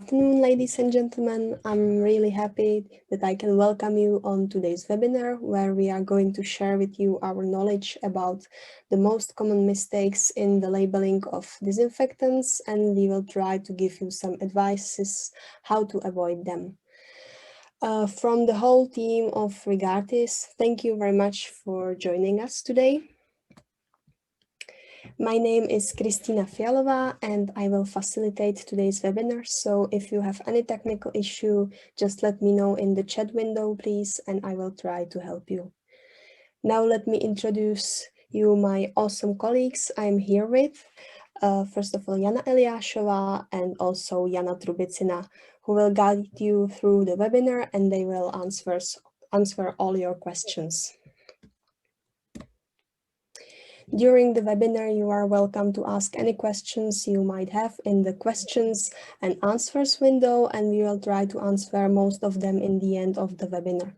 Afternoon, ladies and gentlemen. I'm really happy that I can welcome you on today's webinar, where we are going to share with you our knowledge about the most common mistakes in the labeling of disinfectants, and we will try to give you some advices how to avoid them. From the whole team of Regardis, thank you very much for joining us today. My name is Kristina Fialová and I will facilitate today's webinar. So if you have any technical issue, just let me know in the chat window, please, and I will try to help you. Now let me introduce you my awesome colleagues I'm here with. First of all, Jana Eliášová and also Jana Trubicina, who will guide you through the webinar and they will answer all your questions. During the webinar, you are welcome to ask any questions you might have in the questions and answers window, and we will try to answer most of them in the end of the webinar.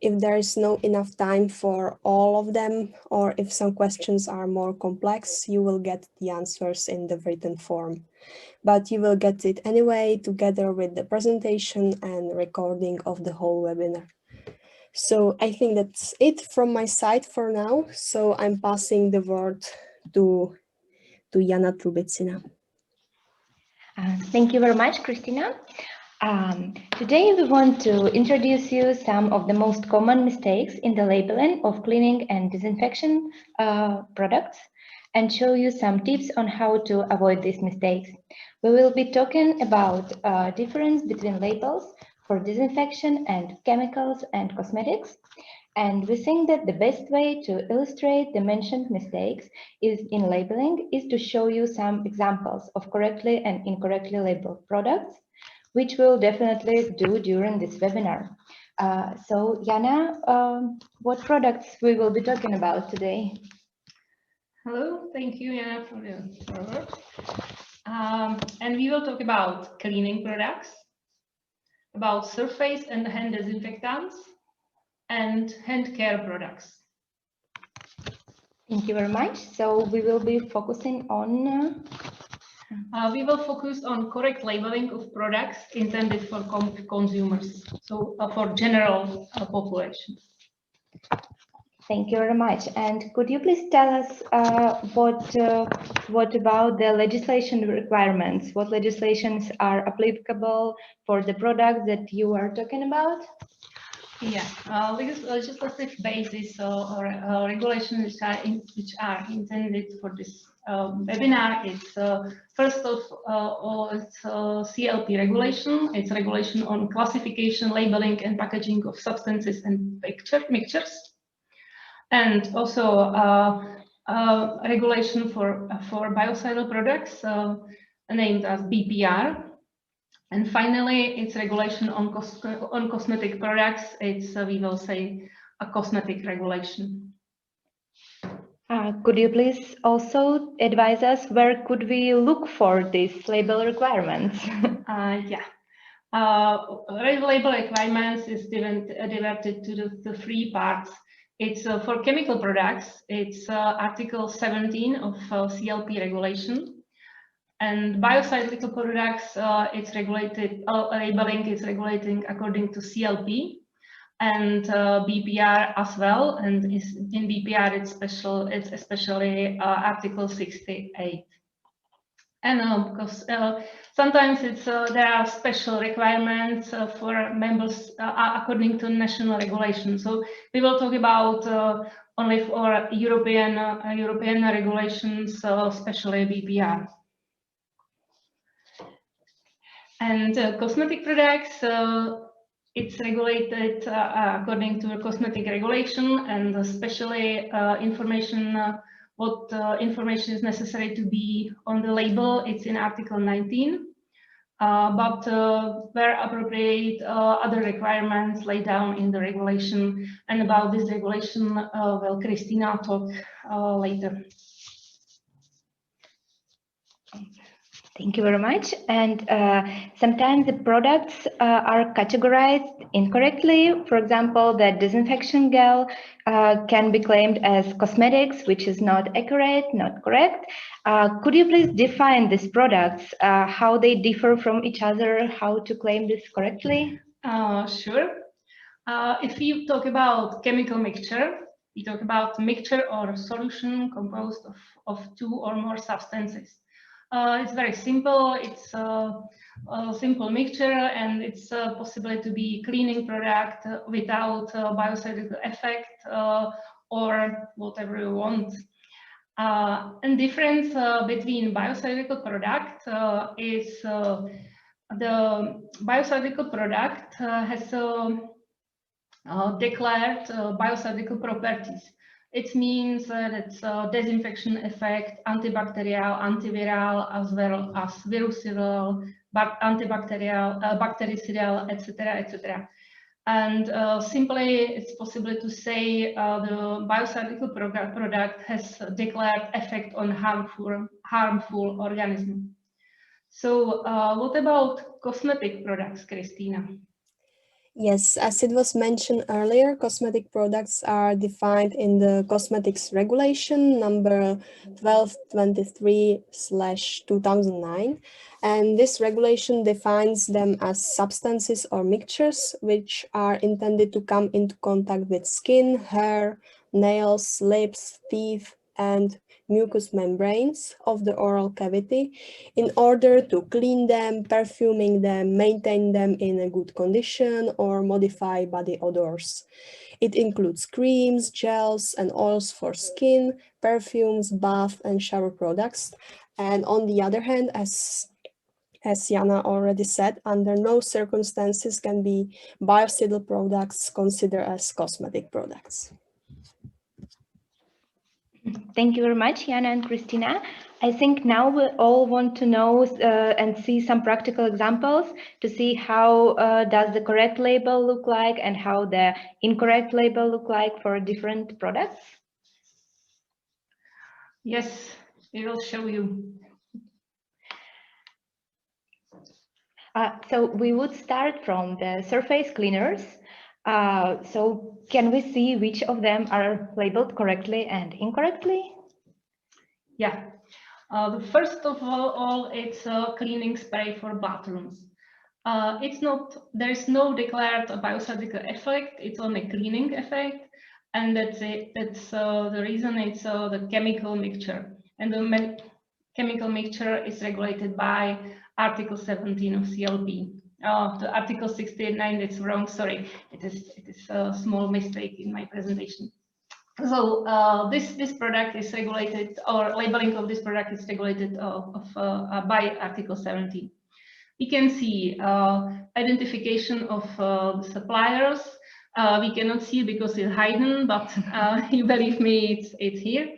If there is no enough time for all of them, or if some questions are more complex, you will get the answers in the written form. But you will get it anyway, together with the presentation and recording of the whole webinar. So I think that's it from my side for now. So I'm passing the word to Jana Trubicina. Thank you very much, Kristina. Today we want to introduce you some of the most common mistakes in the labeling of cleaning and disinfection products and show you some tips on how to avoid these mistakes. We will be talking about difference between labels for disinfection and chemicals and cosmetics. And we think that the best way to illustrate the mentioned mistakes in labeling is to show you some examples of correctly and incorrectly labeled products, which we'll definitely do during this webinar. So Jana, what products we will be talking about today? Hello, thank you, Jana, for the forward. And we will talk about cleaning products, about surface and hand disinfectants, and hand care products. Thank you very much. So we will be focusing on... we will focus on correct labeling of products intended for consumers, so for general population. Thank you very much. And could you please tell us what about the legislation requirements? What legislations are applicable for the products that you are talking about? Yeah, legislative basis or regulations which are intended for this webinar. It's first of all, it's CLP regulation. It's regulation on classification, labeling, and packaging of substances and mixtures, and also regulation for biocidal products named as BPR. And finally, it's regulation on cosmetic products. It's, we will say, a cosmetic regulation. Could you please also advise us where could we look for these label requirements? Yeah. Label requirements is divided to the three parts. It's for chemical products, it's Article 17 of CLP regulation. And biocidal products, it's regulated, labeling is regulating according to CLP and BPR as well. And in BPR, it's especially Article 68. And because sometimes there are special requirements for members according to national regulation. So we will talk about only for European regulations, especially BPR. And cosmetic products, it's regulated according to a cosmetic regulation, and especially information, what information is necessary to be on the label. It's in Article 19, but where appropriate, other requirements laid down in the regulation. And about this regulation, will Kristina talk later. Thank you very much. And sometimes the products are categorized incorrectly. For example, the disinfection gel can be claimed as cosmetics, which is not accurate, not correct. Could you please define these products, how they differ from each other, how to claim this correctly? Sure. If you talk about chemical mixture, we talk about mixture or solution composed of two or more substances. It's very simple. It's a simple mixture, and it's possible to be cleaning product without biocidal effect or whatever you want. And difference between biocidal product is the biocidal product has declared biocidal properties. It means that it's disinfection effect, antibacterial, antiviral, as well as virucidal, antibacterial, bactericidal, etc., etc. And simply, it's possible to say the biocidal product has declared effect on harmful organism. So, what about cosmetic products, Christina? Yes, as it was mentioned earlier, cosmetic products are defined in the Cosmetics Regulation number 1223/2009, and this regulation defines them as substances or mixtures which are intended to come into contact with skin, hair, nails, lips, teeth, and mucous membranes of the oral cavity in order to clean them, perfuming them, maintain them in a good condition, or modify body odors. It includes creams, gels, and oils for skin, perfumes, bath and shower products. And on the other hand, as Jana already said, under no circumstances can be biocidal products considered as cosmetic products. Thank you very much, Jana and Christina. I think now we all want to know and see some practical examples to see how does the correct label look like and how the incorrect label look like for different products. Yes, we will show you. So we would start from the surface cleaners. So can we see which of them are labeled correctly and incorrectly? Yeah. The first of all, it's a cleaning spray for bathrooms. There is no declared biocidal effect. It's only cleaning effect, and that's it. That's the reason it's the chemical mixture, and the chemical mixture is regulated by Article 17 of CLP. The Article 69, it's wrong. Sorry, it is a small mistake in my presentation. So this product is regulated, or labeling of this product is regulated by Article 17. We can see identification of the suppliers. We cannot see because it's hidden, but you believe me, it's here.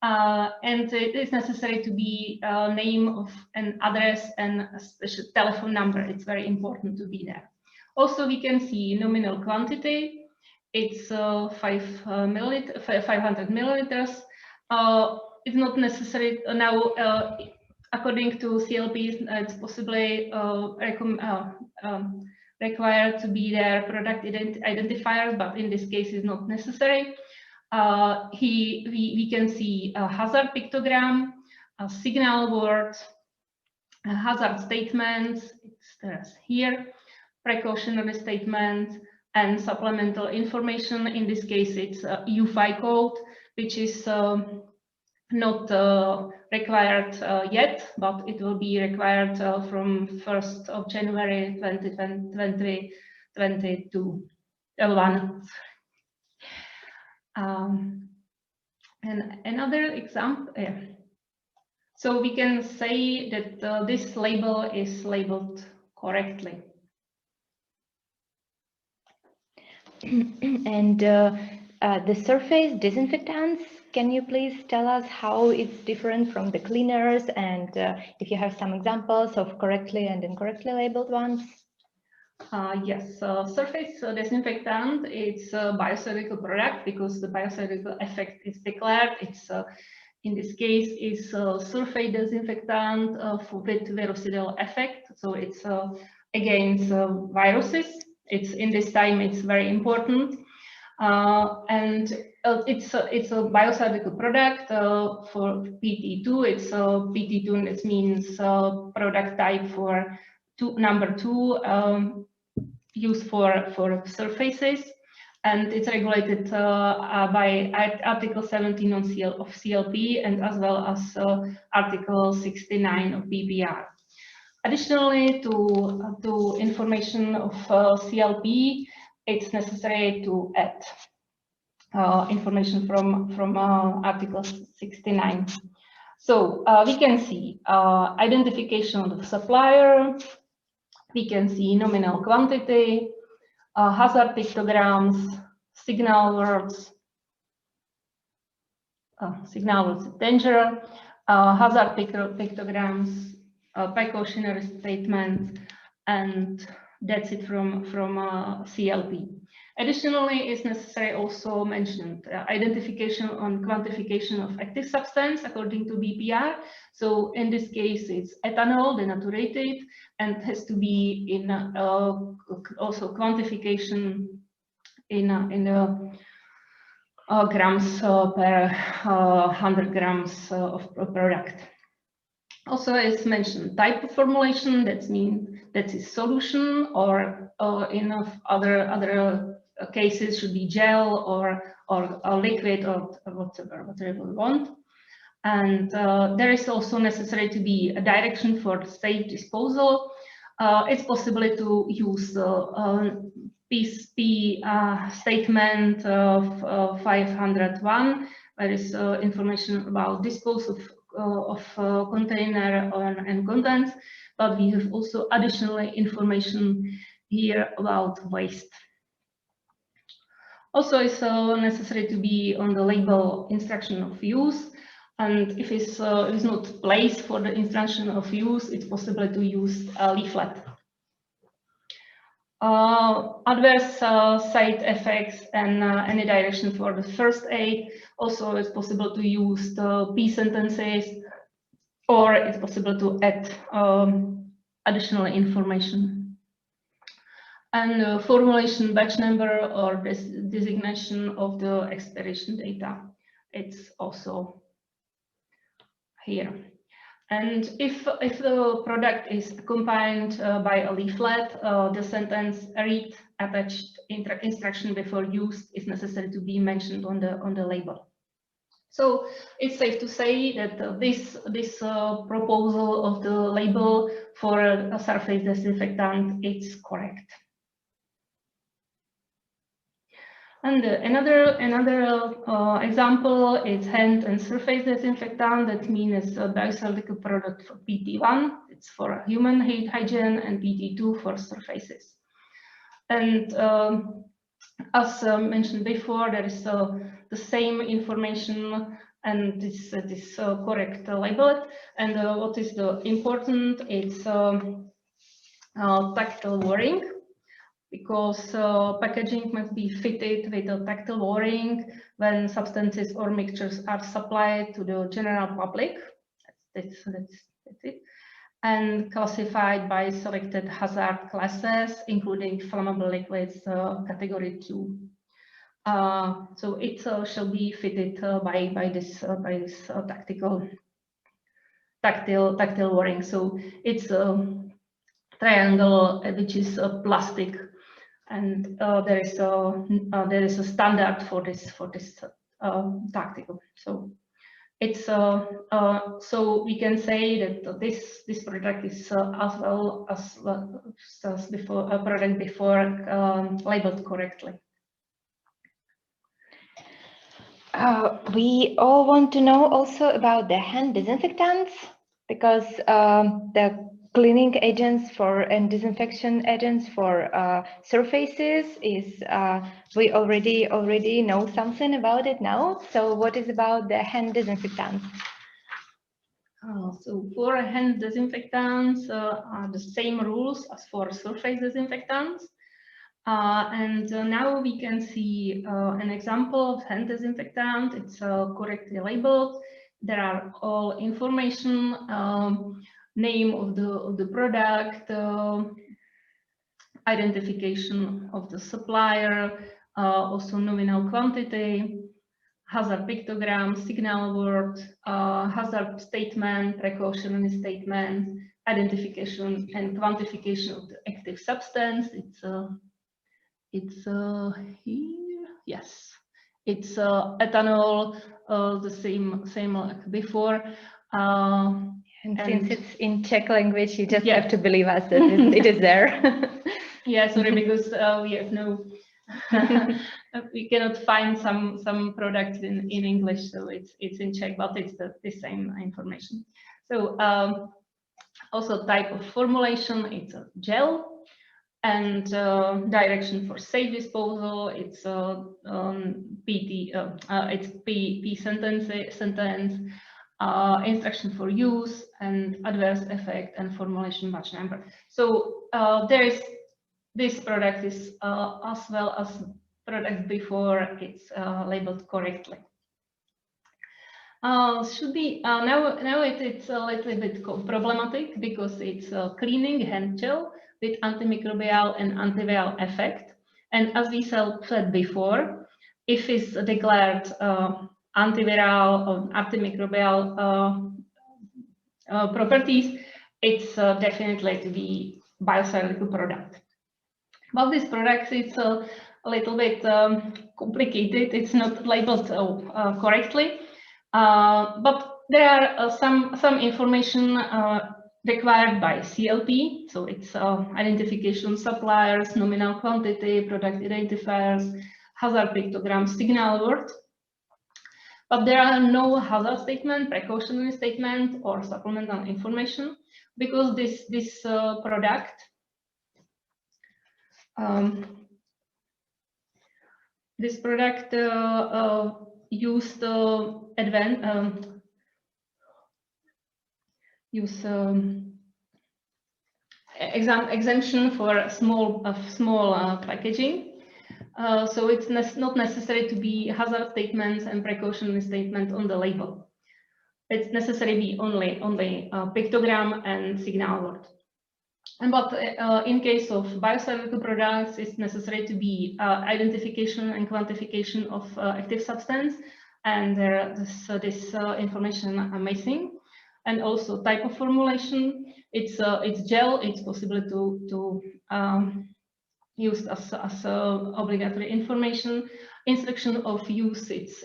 And it is necessary to be name of an address and a special telephone number. It's very important to be there. Also, we can see nominal quantity. It's 500 milliliters. It's not necessary now. According to CLP, it's possibly required to be there product identifier, but in this case, it's not necessary. We can see a hazard pictogram, a signal word, a hazard statement. It's here, precautionary statement, and supplemental information. In this case, it's EU5 code, which is not required yet, but it will be required from 1st of January 2022. And another example, so we can say that this label is labeled correctly. And the surface disinfectants, can you please tell us how it's different from the cleaners, and if you have some examples of correctly and incorrectly labeled ones? Yes, surface disinfectant, it's a biocidal product because the biocidal effect is declared. in this case is surface disinfectant with biocidal effect. So it's against viruses. It's in this time it's very important, and it's a biocidal product for PT2. It's PT2. This means product type for number 2 used for surfaces. And it's regulated by Article 17 of CLP and as well as Article 69 of BPR. Additionally, to information of CLP, it's necessary to add information from Article 69. So we can see identification of the supplier, we can see nominal quantity, hazard pictograms, signal words of danger, hazard pictograms, precautionary statements, and that's it from CLP. Additionally, it's necessary also mentioned identification on quantification of active substance according to BPR. So in this case, it's ethanol denaturated and has to be in also quantification in the grams per 100 grams of product. Also, as mentioned, type of formulation, that means that is solution, or in other cases should be gel or liquid or whatever we want. And there is also necessary to be a direction for safe disposal. It's possible to use PSP statement of 501. There is information about disposal of container and contents, but we have also additional information here about waste. Also, it's necessary to be on the label instruction of use, and if it's not placed for the instruction of use, it's possible to use a leaflet. Adverse side effects and any direction for the first aid. Also, it's possible to use the P sentences, or it's possible to add additional information. And formulation batch number or designation of the expiration data. It's also here. And if the product is accompanied by a leaflet, the sentence "read attached instruction before use" is necessary to be mentioned on the label. So it's safe to say that this proposal of the label for a surface disinfectant is correct. And another example is hand and surface disinfectant. That means a biocidal product for PT1. It's for human hygiene, and PT2 for surfaces. And as mentioned before, there is the same information, and this correct label. And what is the important? It's tactile warning, because packaging must be fitted with a tactile warning when substances or mixtures are supplied to the general public. That's it. And classified by selected hazard classes, including flammable liquids category 2. So it shall be fitted by this tactile warning. So it's a triangle which is plastic. And there is a standard for this tactical. So it's so we can say that this product is as well as before a product before labeled correctly. We all want to know also about the hand disinfectants, because the cleaning agents and disinfection agents for surfaces is we already know something about it now. So what is about the hand disinfectants? So for hand disinfectants are the same rules as for surface disinfectants. And now we can see an example of hand disinfectant. It's correctly labeled. there are all information, name of the product, identification of the supplier, also nominal quantity, hazard pictogram, signal word, hazard statement, precautionary statement, identification and quantification of the active substance. It's here. Yes, it's ethanol, the same like before. And since it's in Czech language, you just have to believe us that it is there. Yeah, sorry, because we have no, we cannot find some products in English, so it's in Czech, but it's the same information. So also type of formulation, it's a gel, and direction for safe disposal, it's it's P sentence, instruction for use, and adverse effect and formulation batch number. So there is this product is as well as product before, it's labeled correctly. Should be now it's a little bit problematic because it's a cleaning hand gel with antimicrobial and antiviral effect. And as we said before, if it's declared antiviral or antimicrobial properties, it's definitely to be biocidal product. But this product is a little bit complicated. It's not labeled correctly. But there are some information required by CLP, so it's identification suppliers, nominal quantity, product identifiers, hazard pictogram, signal word. But there are no hazard statement, precautionary statement, or supplemental information because this product used exemption for small packaging. So it's not necessary to be hazard statements and precautionary statement on the label. It's necessary to be only pictogram and signal word. But in case of biocidal products, it's necessary to be identification and quantification of active substance, and this information are missing. And also type of formulation. It's gel. It's possible to use as obligatory information. Instruction of use. It's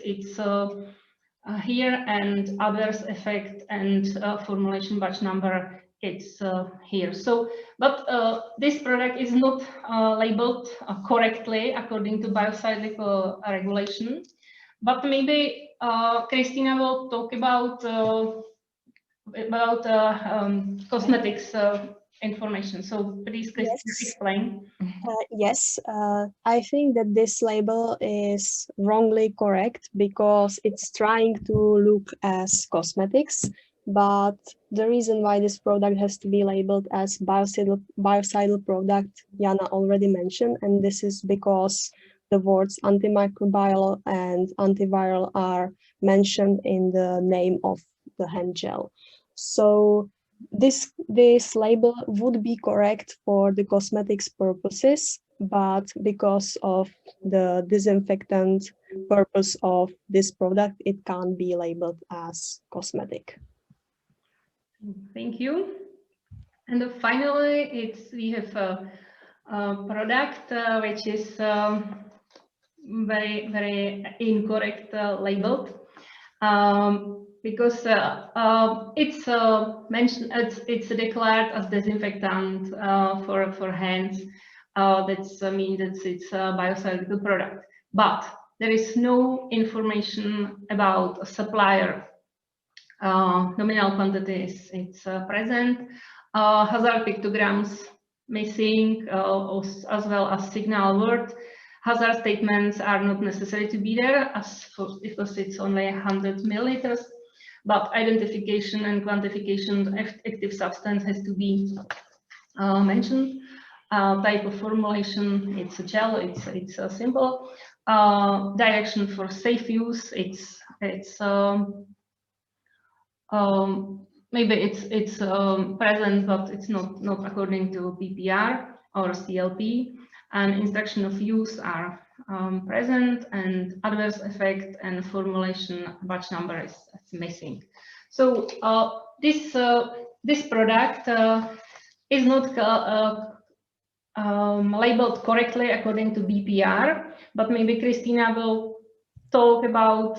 here, and adverse effect and formulation batch number. It's here. So, but this product is not labeled correctly according to biocidal regulation. But maybe Christina will talk about cosmetics information. So please, Christina, explain. Yes, I think that this label is wrongly correct because it's trying to look as cosmetics, but the reason why this product has to be labeled as biocidal product, Jana already mentioned, and this is because the words antimicrobial and antiviral are mentioned in the name of the hand gel. So this label would be correct for the cosmetics purposes, but because of the disinfectant purpose of this product, it can't be labeled as cosmetic. Thank you. And finally, we have a product which is very incorrect labeled. Because it's mentioned, it's declared as disinfectant for hands. That means that it's a biocidal product. But there is no information about a supplier. Nominal quantities, it's present. Hazard pictograms missing, as well as signal word. Hazard statements are not necessary to be there because it's only 100 milliliters. But identification and quantification of active substance has to be mentioned. Type of formulation, it's a gel, it's a simple. Direction for safe use, it's maybe it's present, but it's not according to PPR or CLP, and instruction of use are present, and adverse effect and formulation batch number is missing. So this product is not labeled correctly according to BPR, but maybe Christina will talk about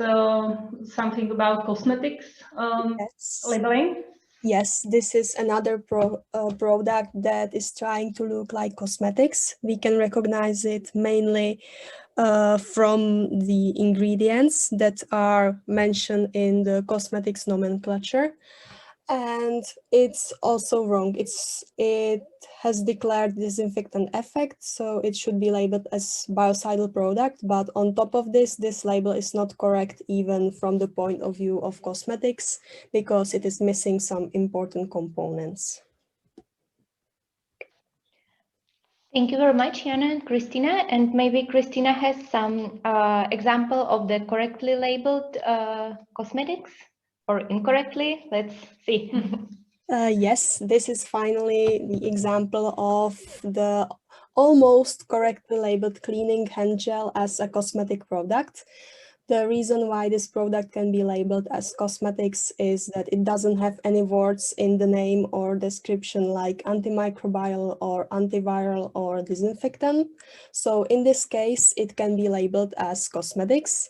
something about cosmetics Yes. labeling. Yes, this is another product that is trying to look like cosmetics. We can recognize it mainly from the ingredients that are mentioned in the cosmetics nomenclature. And it's also wrong. It has declared disinfectant effect, so it should be labeled as biocidal product. But on top of this label is not correct even from the point of view of cosmetics, because it is missing some important components. Thank you very much, Jana and Christina. And maybe Christina has some example of the correctly labeled cosmetics or incorrectly. Let's see. Yes, this is finally the example of the almost correctly labeled cleaning hand gel as a cosmetic product. The reason why this product can be labeled as cosmetics is that it doesn't have any words in the name or description like antimicrobial or antiviral or disinfectant. So in this case, it can be labeled as cosmetics.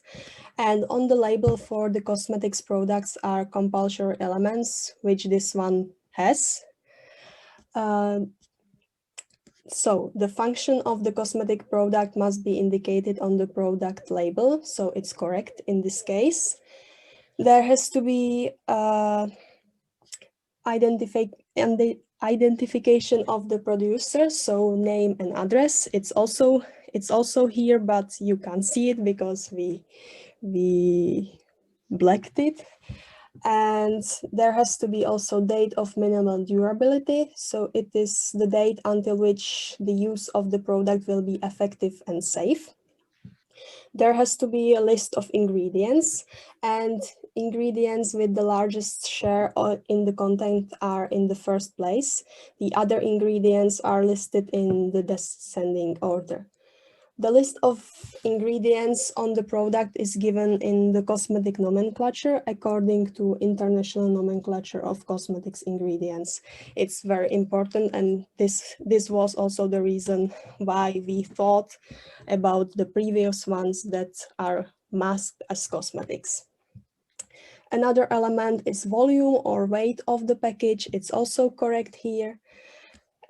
And on the label for the cosmetics products are compulsory elements, which this one has. So the function of the cosmetic product must be indicated on the product label, so it's correct in this case. There has to be identification of the producer, so name and address. It's also here, but you can't see it because we blacked it. And there has to be also date of minimal durability. So it is the date until which the use of the product will be effective and safe. There has to be a list of ingredients, and ingredients with the largest share in the content are in the first place. The other ingredients are listed in the descending order. The list of ingredients on the product is given in the cosmetic nomenclature according to International Nomenclature of Cosmetics Ingredients. It's very important, and this was also the reason why we thought about the previous ones that are masked as cosmetics. Another element is volume or weight of the package. It's also correct here.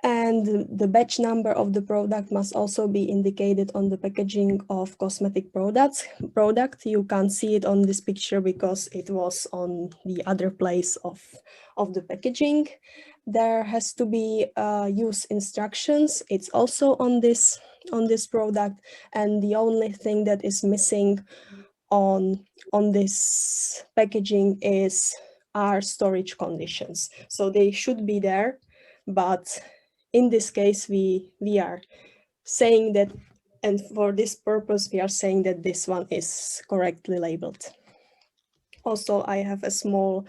And the batch number of the product must also be indicated on the packaging of cosmetic products. You can't see it on this picture because it was on the other place of the packaging. There has to be use instructions. It's also on this product, and the only thing that is missing on this packaging are storage conditions. So they should be there, but in this case, we are saying that, and for this purpose, we are saying that this one is correctly labeled. Also, I have a small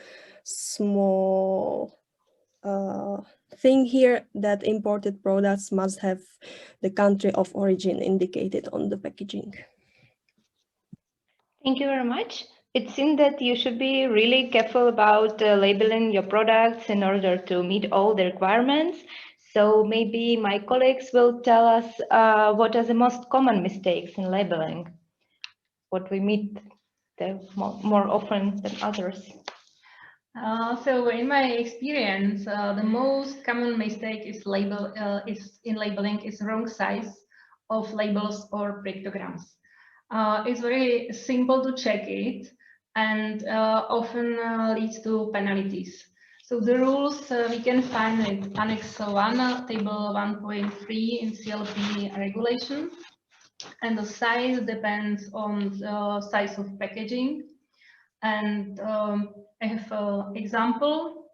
thing here that imported products must have the country of origin indicated on the packaging. Thank you very much. It seems that you should be really careful about labeling your products in order to meet all the requirements. So maybe my colleagues will tell us what are the most common mistakes in labeling, what we meet more often than others. So in my experience, the most common mistake is in labeling is wrong size of labels or pictograms. It's very simple to check it, and often leads to penalties. So the rules we can find in Annex 1, Table 1.3 in CLP regulation, and the size depends on the size of packaging. And I have an example.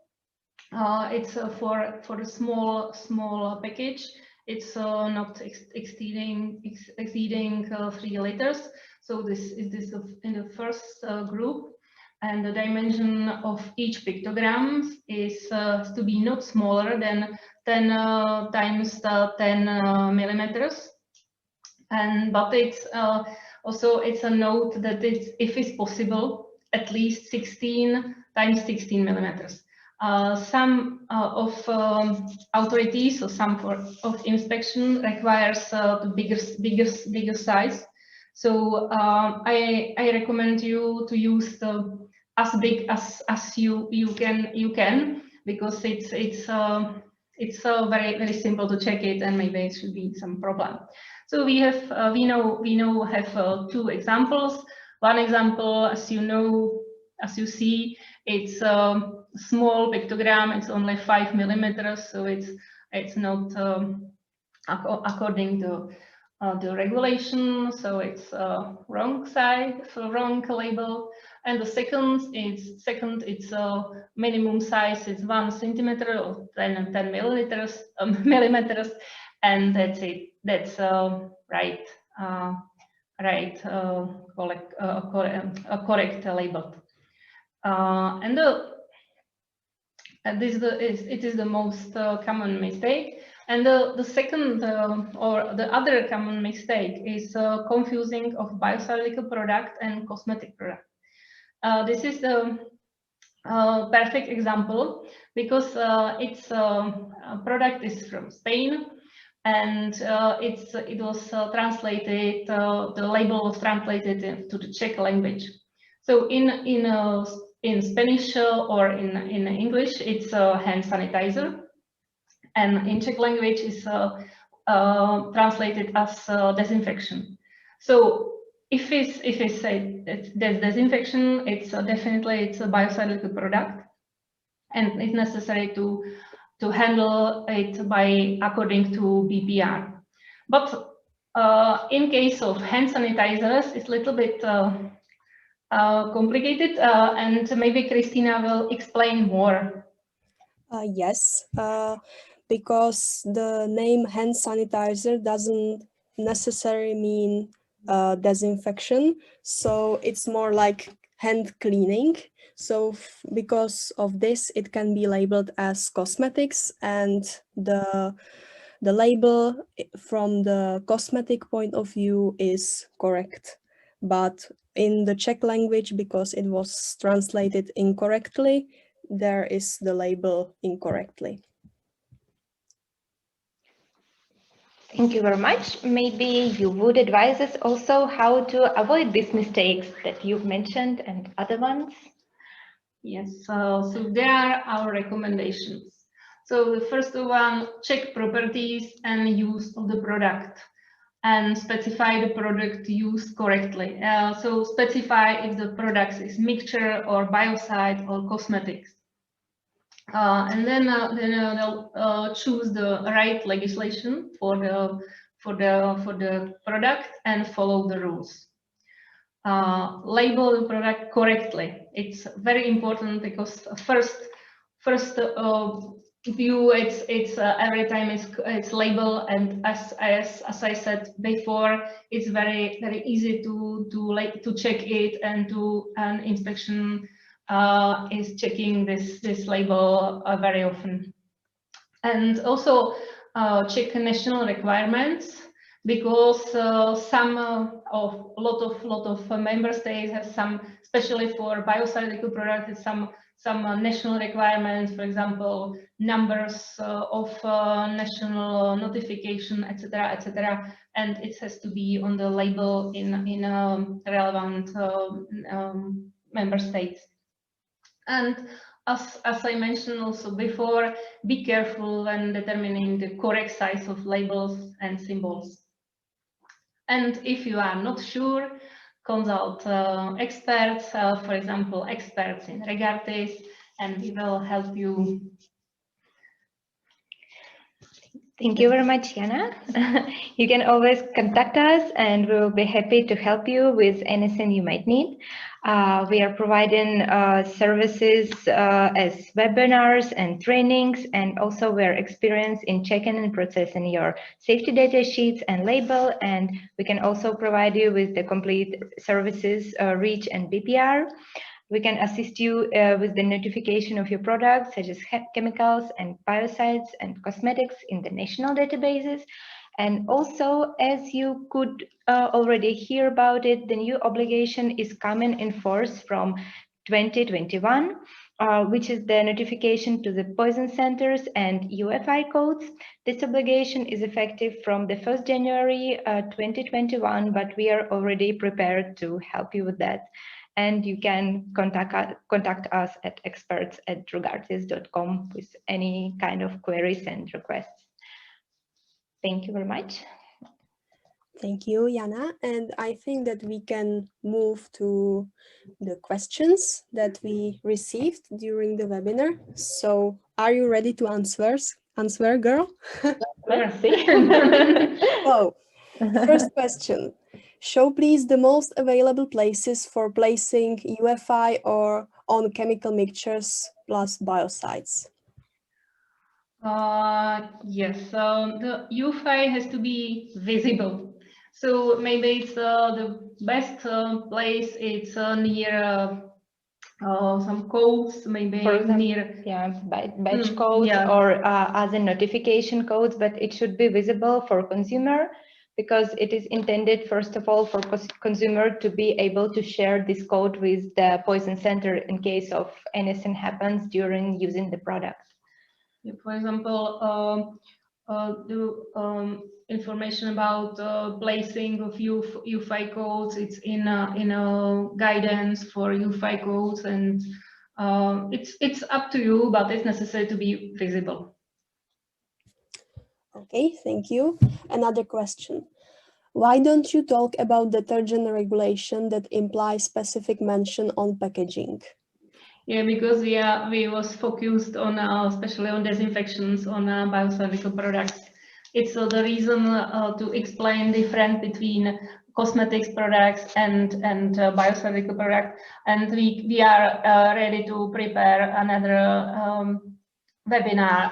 It's for a small package. It's not exceeding 3 liters. So this is in the first group, and the dimension of each pictogram is to be not smaller than 10 times 10 millimeters. But it's also it's a note that it's, if it's possible, at least 16 times 16 millimeters. Some of authorities or some of inspection requires the bigger size. So I recommend you to use the as big as you can, because it's very simple to check it, and maybe it should be some problem. So we have we now have two examples. One example, as you see, it's a small pictogram. It's only 5 millimeters, so it's not according to the regulation. So it's wrong side, so wrong label. And the second, it's minimum size is 1 centimeter or 10 millimeters, and that's it. That's right correct label. And it is the most common mistake. And the second or the other common mistake is confusing of biocidal product and cosmetic product. This is the perfect example, because its product is from Spain, and it was translated. The label was translated into the Czech language. So in Spanish or in English, it's a hand sanitizer, and in Czech language is translated as disinfection. So if it's say there's disinfection, it's definitely it's a biocidal product, and it's necessary to handle it by according to BPR. But in case of hand sanitizers, it's a little bit complicated, and maybe Christina will explain more. Yes, because the name hand sanitizer doesn't necessarily mean disinfection, so it's more like hand cleaning. So because of this, it can be labeled as cosmetics, and the label from the cosmetic point of view is correct. But in the Czech language, because it was translated incorrectly, there is the label incorrectly. Thank you very much. Maybe you would advise us also how to avoid these mistakes that you've mentioned and other ones? Yes, so there are our recommendations. So the first one, check properties and use of the product, and specify the product used correctly. So specify if the product is mixture or biocide or cosmetics. And then choose the right legislation for the product and follow the rules. Label the product correctly. It's very important, because first view it's every time it's label, and as I said before, it's very easy to check it, and an inspection is checking this label very often. And also check national requirements, because some of a lot of member states have some, especially for biocidal products, some national requirements, for example, numbers of national notification, etc., and it has to be on the label in relevant member states. And as I mentioned also before, be careful when determining the correct size of labels and symbols. And if you are not sure, consult experts, for example, experts in regardless, and we will help you. Thank you very much, Jana. You can always contact us, and we will be happy to help you with anything you might need. We are providing services as webinars and trainings, and also we're experienced in checking and processing your safety data sheets and label, and we can also provide you with the complete services, REACH and BPR. We can assist you with the notification of your products, such as chemicals and biocides and cosmetics in the national databases. And also, as you could already hear about it, the new obligation is coming in force from 2021, which is the notification to the poison centers and UFI codes. This obligation is effective from the 1st January 2021, but we are already prepared to help you with that. And you can contact us at experts@drogartis.com with any kind of queries and requests. Thank you very much. Thank you, Jana. And I think that we can move to the questions that we received during the webinar. So are you ready to answer, girl? Let's see. So, first question. Show please the most available places for placing UFI or on chemical mixtures plus biocides. Yes, the UFI has to be visible. So maybe it's the best place. It's near some codes, maybe For example, near batch codes or other notification codes, but it should be visible for consumer because it is intended, first of all, for consumer to be able to share this code with the poison center in case of anything happens during using the product. Yeah, for example, the information about placing of UFI codes, it's in a guidance for UFI codes, and it's up to you, but it's necessary to be visible. Okay, thank you. Another question. Why don't you talk about detergent regulation that implies specific mention on packaging? Yeah, because we was focused on especially on disinfections on biocidal products. It's the reason to explain difference between cosmetics products and biocidal products, and we are ready to prepare another webinar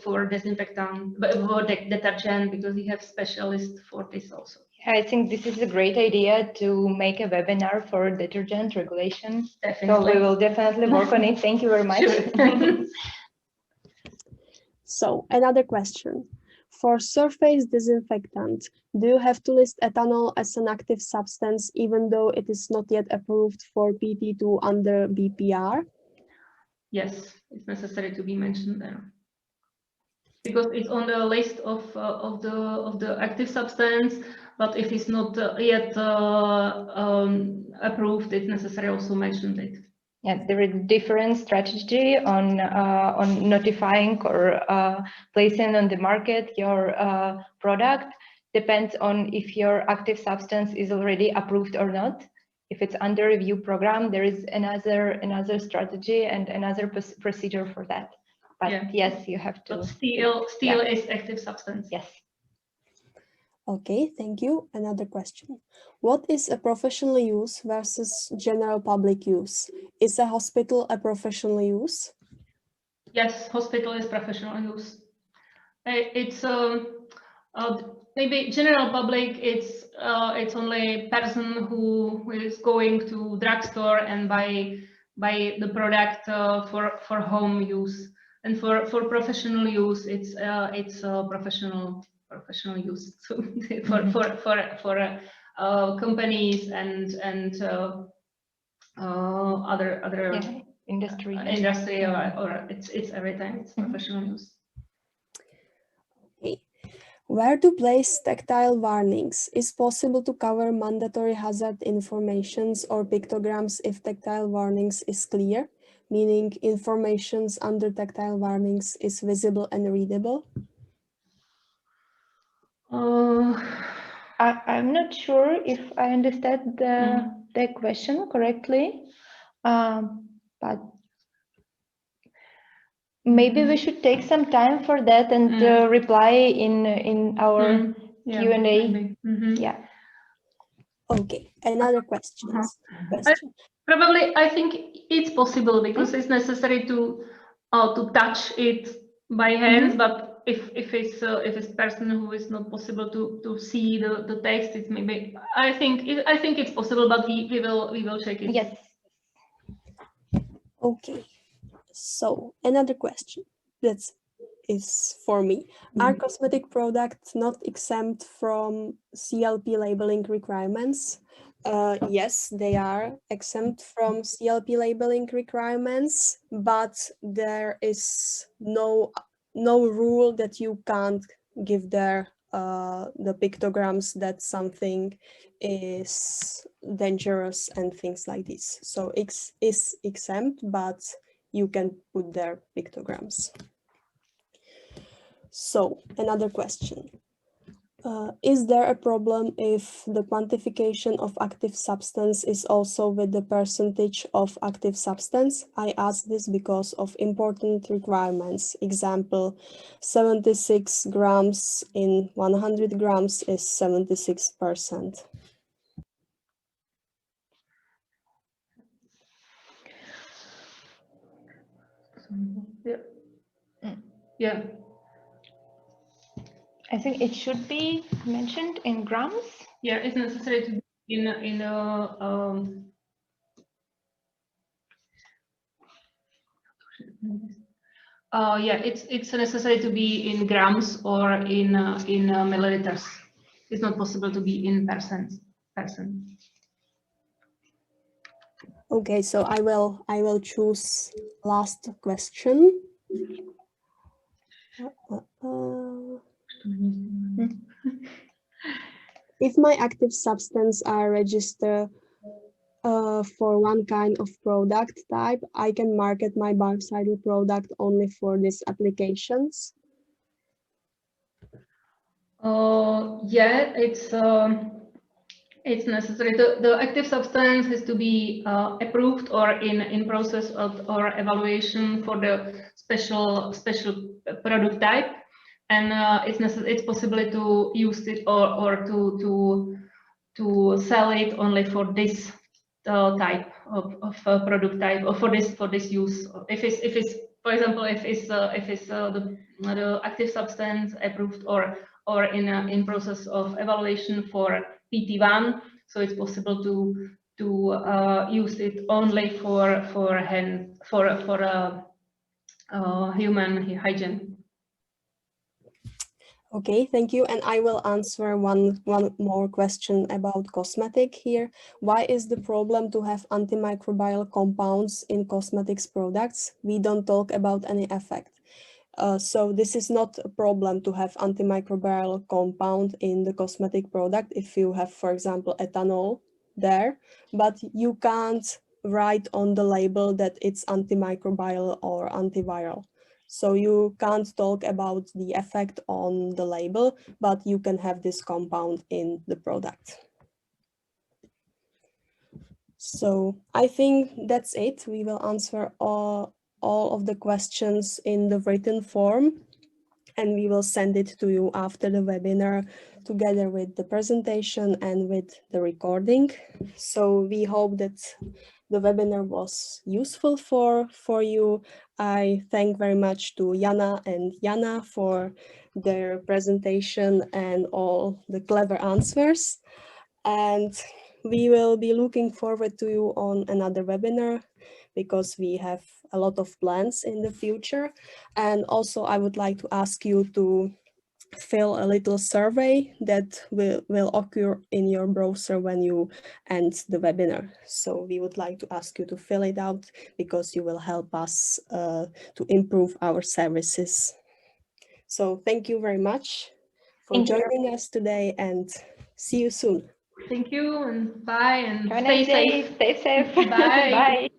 for disinfectant, for detergent, because we have specialists for this also. I think this is a great idea to make a webinar for detergent regulation. Definitely. So we will definitely work on it. Thank you very much. Sure. So another question. For surface disinfectant, do you have to list ethanol as an active substance even though it is not yet approved for PT2 under BPR? Yes, it's necessary to be mentioned there, because it's on the list of the active substance. But if it's not yet approved, it's necessary also mention it. Yeah, there is different strategy on notifying or placing on the market your product. Depends on if your active substance is already approved or not. If it's under review program, there is another strategy and another procedure for that. But yeah. Yes, you have to. But still yeah. Is active substance. Yes. Okay, thank you. Another question. What is a professional use versus general public use? Is a hospital a professional use? Yes, hospital is professional use. It's maybe general public. It's only person who is going to drugstore and buy the product for home use. And for professional use, it's professional use for companies and other yeah, industry or it's everything. It's professional use. Okay. Where to place tactile warnings? Is possible to cover mandatory hazard informations or pictograms if tactile warnings is clear, meaning informations under tactile warnings is visible and readable? I'm not sure if I understand the question correctly, but maybe we should take some time for that and reply in our Q&A. Yeah. Okay, another question. Probably, I think it's possible because it's necessary to touch it by hands, but if it's person who is not possible to see the text, it's maybe I think it's possible, but we will check it. Yes. Okay, so another question that is for me. Are cosmetic products not exempt from CLP labeling requirements? Yes, they are exempt from CLP labeling requirements, but there is no rule that you can't give there the pictograms that something is dangerous and things like this. So X is exempt, but you can put their pictograms. So another question. Is there a problem if the quantification of active substance is also with the percentage of active substance? I ask this because of important requirements. Example, 76 grams in 100 grams is 76%. Yeah. I think it should be mentioned in grams. Yeah, it's necessary to be in yeah, it's necessary to be in grams or in milliliters. It's not possible to be in percent. Okay, so I will choose last question. If my active substance are registered for one kind of product type, I can market my biocidal product only for these applications. Yeah, it's necessary. The active substance has to be approved or in process of or evaluation for the special product type, and it's possible to use it or to sell it only for this type of product type or for this use. If it's for example if it's the active substance approved or in process of evaluation for PT1, so it's possible to use it only for human hygiene. Okay, thank you. And I will answer one more question about cosmetic here. Why is the problem to have antimicrobial compounds in cosmetics products? We don't talk about any effect. So this is not a problem to have antimicrobial compound in the cosmetic product if you have, for example, ethanol there, but you can't write on the label that it's antimicrobial or antiviral. So you can't talk about the effect on the label, but you can have this compound in the product. So I think that's it. We will answer all of the questions in the written form, and we will send it to you after the webinar together with the presentation and with the recording. So we hope that the webinar was useful for you. I thank very much to Jana and Jana for their presentation and all the clever answers. And we will be looking forward to you on another webinar because we have a lot of plans in the future. And also I would like to ask you to fill a little survey that will occur in your browser when you end the webinar. So we would like to ask you to fill it out because you will help us to improve our services. So thank you very much for joining us today, and see you soon. Thank you and bye, and Have a nice day. safe. Stay safe. Bye. Bye.